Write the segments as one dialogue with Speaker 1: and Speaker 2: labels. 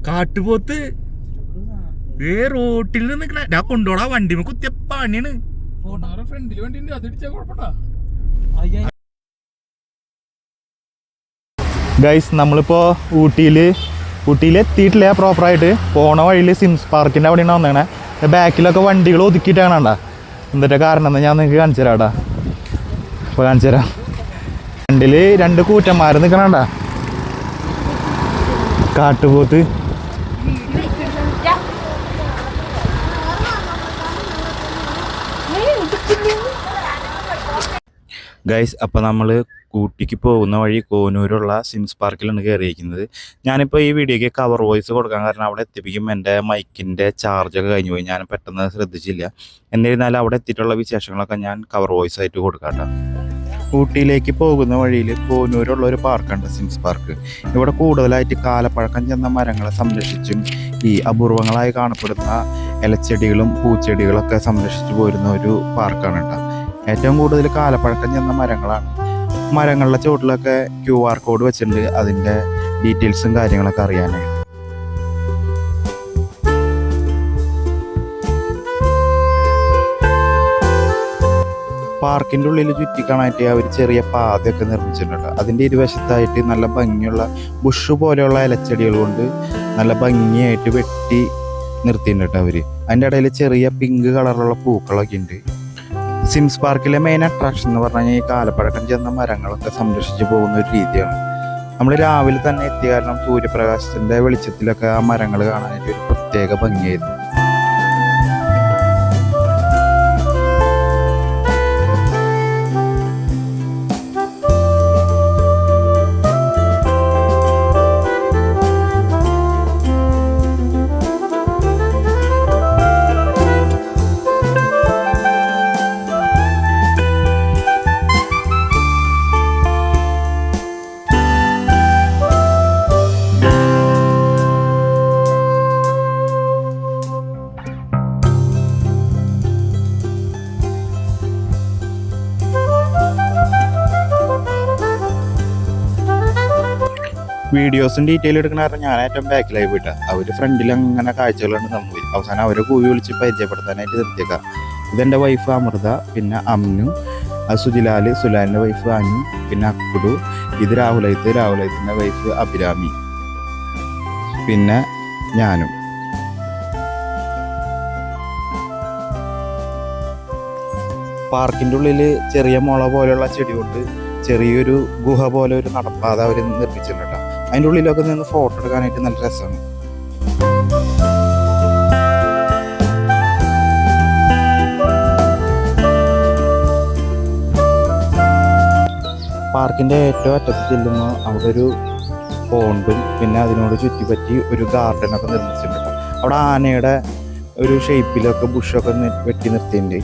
Speaker 1: കാട്ടുപോത്ത് റോട്ടിൽ നിക്കണ ഞാൻ കൊണ്ടോടാ വണ്ടി കുത്തിയ പണിയാണ്. ഗൈസ് നമ്മളിപ്പോ ഊട്ടിയിൽ എത്തിയിട്ടില്ല പ്രോപ്പറായിട്ട്. പോണ വഴിയിൽ സിംസ് പാർക്കിൻ്റെ അവിടെയാണ് വന്നേണേ. ബാക്കിലൊക്കെ വണ്ടികൾ ഒതുക്കിയിട്ടാണ് കണ്ടാ. എന്തിൻ്റെ കാരണം എന്ന് ഞാൻ നിങ്ങൾക്ക് കാണിച്ചു തരാം. അപ്പോൾ കാണിച്ചു തരാം. ഫ്രണ്ടിൽ 2 കൂറ്റന്മാർ നിൽക്കണണ്ട. കാട്ടുപോത്ത് ഗൈസ്. അപ്പോൾ നമ്മൾ ഊട്ടിക്ക് പോകുന്ന വഴി കോനൂരുള്ള സിംസ് പാർക്കിലാണ് കയറിയിരിക്കുന്നത്. ഞാനിപ്പോൾ ഈ വീഡിയോയ്ക്ക് കവർ വോയിസ് കൊടുക്കാൻ കാരണം അവിടെ എത്തിപ്പിക്കും എൻ്റെ മൈക്കിൻ്റെ ചാർജൊക്കെ കഴിഞ്ഞു പോയി. ഞാൻ പെട്ടെന്ന് ശ്രദ്ധിച്ചില്ല. എന്നിരുന്നാലും അവിടെ എത്തിയിട്ടുള്ള വിശേഷങ്ങളൊക്കെ ഞാൻ കവർ വോയിസ് ആയിട്ട് കൊടുക്കാം. ഊട്ടിയിലേക്ക് പോകുന്ന വഴിയിൽ കോനൂരുള്ള ഒരു പാർക്കുണ്ട്, സിംസ് പാർക്ക്. ഇവിടെ കൂടുതലായിട്ട് കാലപ്പഴക്കം ചെന്ന മരങ്ങളെ സംരക്ഷിച്ചും ഈ അപൂർവങ്ങളായി കാണപ്പെടുന്ന ഇലച്ചെടികളും പൂച്ചെടികളൊക്കെ സംരക്ഷിച്ചു പോരുന്ന ഒരു പാർക്കാണ് കേട്ടോ. ഏറ്റവും കൂടുതൽ കാലപ്പഴക്കം ചെന്ന മരങ്ങളാണ്. മരങ്ങളുടെ ചുവട്ടിലൊക്കെ QR കോഡ് വെച്ചിട്ടുണ്ട്, അതിൻ്റെ ഡീറ്റെയിൽസും കാര്യങ്ങളൊക്കെ അറിയാനായിട്ട്. പാർക്കിൻ്റെ ഉള്ളിൽ ചുറ്റിക്കാണായിട്ട് അവർ ചെറിയ പാതയൊക്കെ നിർമ്മിച്ചിട്ടുണ്ട്. അതിൻ്റെ ഇരുവശത്തായിട്ട് നല്ല ഭംഗിയുള്ള ബുഷ് പോലെയുള്ള ഇലച്ചെടികൾ കൊണ്ട് നല്ല ഭംഗിയായിട്ട് വെട്ടി നിർത്തിയിട്ടുണ്ട് അവർ. അതിൻ്റെ ഇടയിൽ ചെറിയ പിങ്ക് കളറുള്ള പൂക്കളൊക്കെ ഉണ്ട്. സിംസ് പാർക്കിലെ മെയിൻ അട്രാക്ഷൻ എന്ന് പറഞ്ഞു കഴിഞ്ഞാൽ ഈ കാലപ്പഴക്കം ചെന്ന മരങ്ങളൊക്കെ സംരക്ഷിച്ച് പോകുന്ന ഒരു രീതിയാണ്. നമ്മൾ രാവിലെ തന്നെ എത്തിയ കാരണം സൂര്യപ്രകാശത്തിൻ്റെ വെളിച്ചത്തിലൊക്കെ ആ മരങ്ങൾ കാണാനായിട്ട് ഒരു പ്രത്യേക ഭംഗിയായിരുന്നു. വീഡിയോസും ഡീറ്റെയിൽ എടുക്കുന്ന കാരണം ഞാൻ ഏറ്റവും ബാക്കിലായി പോയിട്ടാ. അവർ ഫ്രണ്ടിൽ അങ്ങനെ കാഴ്ചകളുണ്ട് തന്നു. അവസാനം അവരെ കൂവി വിളിച്ച് പരിചയപ്പെടുത്താനായിട്ട് നിർത്തിയേക്കാം. ഇതെൻ്റെ വൈഫ് അമൃത, പിന്നെ അമ്നു, അത് സുലാലിൻ്റെ വൈഫ് അനു, പിന്നെ അക്കുടു, ഇത് രാഹുലയത്തിൻ്റെ വൈഫ് അഭിരാമി, പിന്നെ ഞാനും. പാർക്കിൻ്റെ ഉള്ളിൽ ചെറിയ മുള പോലെയുള്ള ചെടി കൊണ്ട് ചെറിയൊരു ഗുഹ പോലെ ഒരു നടപ്പാത അവർ നിർമ്മിച്ചിട്ടുണ്ട്. അതിൻ്റെ ഉള്ളിലൊക്കെ നിന്ന് ഫോട്ടോ എടുക്കാനായിട്ട് നല്ല രസമാണ്. പാർക്കിൻ്റെ ഏറ്റവും അറ്റത്ത് ചെല്ലുമ്പോൾ അവിടെ ഒരു പോണ്ടും പിന്നെ അതിനോട് ചുറ്റിപ്പറ്റി ഒരു ഗാർഡനൊക്കെ നിർമ്മിച്ചിട്ടുണ്ട്. അവിടെ ആനയുടെ ഒരു ഷേപ്പിലൊക്കെ ബുഷൊക്കെ വെട്ടി നിർത്തിയിട്ടുണ്ട്.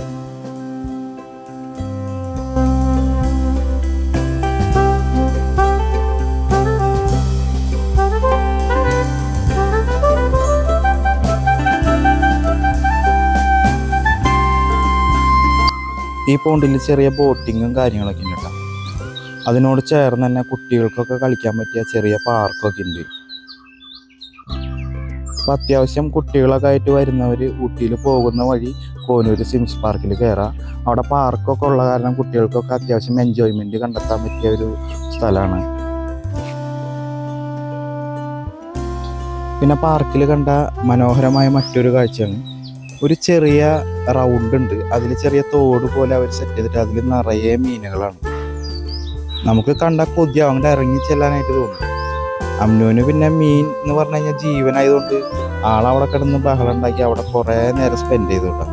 Speaker 1: ഈ പോണ്ടിൽ ചെറിയ ബോട്ടിങ്ങും കാര്യങ്ങളൊക്കെ ഉണ്ട് കേട്ടോ. അതിനോട് ചേർന്ന് തന്നെ കുട്ടികൾക്കൊക്കെ കളിക്കാൻ പറ്റിയ ചെറിയ പാർക്കൊക്കെ ഉണ്ട്. അപ്പോൾ അത്യാവശ്യം കുട്ടികളൊക്കെ ആയിട്ട് വരുന്നവർ ഊട്ടിയിൽ പോകുന്ന വഴി കോനൂര് സിംസ് പാർക്കിൽ കയറാം. അവിടെ പാർക്കൊക്കെ ഉള്ള കാരണം കുട്ടികൾക്കൊക്കെ അത്യാവശ്യം എൻജോയ്മെൻറ്റ് കണ്ടെത്താൻ പറ്റിയ ഒരു സ്ഥലമാണ്. പിന്നെ പാർക്കിൽ കണ്ട മനോഹരമായ മറ്റൊരു കാഴ്ചയാണ്, ഒരു ചെറിയ റൗണ്ട് ഉണ്ട്. അതിൽ ചെറിയ തോട് പോലെ അവർ സെറ്റ് ചെയ്തിട്ട് അതിൽ നിറയെ മീനുകളാണ്. നമുക്ക് കണ്ട കൊതിയാവും, അങ്ങോട്ട് ഇറങ്ങി ചെല്ലാനായിട്ട് തോന്നും. അമ്നുവിന് പിന്നെ മീൻ എന്ന് പറഞ്ഞു കഴിഞ്ഞാൽ ജീവനായതുകൊണ്ട് ആളവിടെ കിടന്ന് ബഹളം ഉണ്ടാക്കി അവിടെ കുറേ നേരം സ്പെൻഡ് ചെയ്തു കേട്ടോ.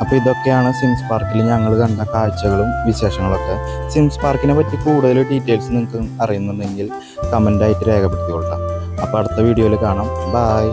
Speaker 1: അപ്പോൾ ഇതൊക്കെയാണ് സിംസ് പാർക്കിൽ ഞങ്ങൾ കണ്ട കാഴ്ചകളും വിശേഷങ്ങളൊക്കെ. സിംസ് പാർക്കിനെ പറ്റി കൂടുതൽ ഡീറ്റെയിൽസ് നിങ്ങൾക്ക് അറിയുന്നുണ്ടെങ്കിൽ കമൻ്റായിട്ട് രേഖപ്പെടുത്തിക്കൊള്ളാം. അപ്പോൾ അടുത്ത വീഡിയോയിൽ കാണാം. ബായ്.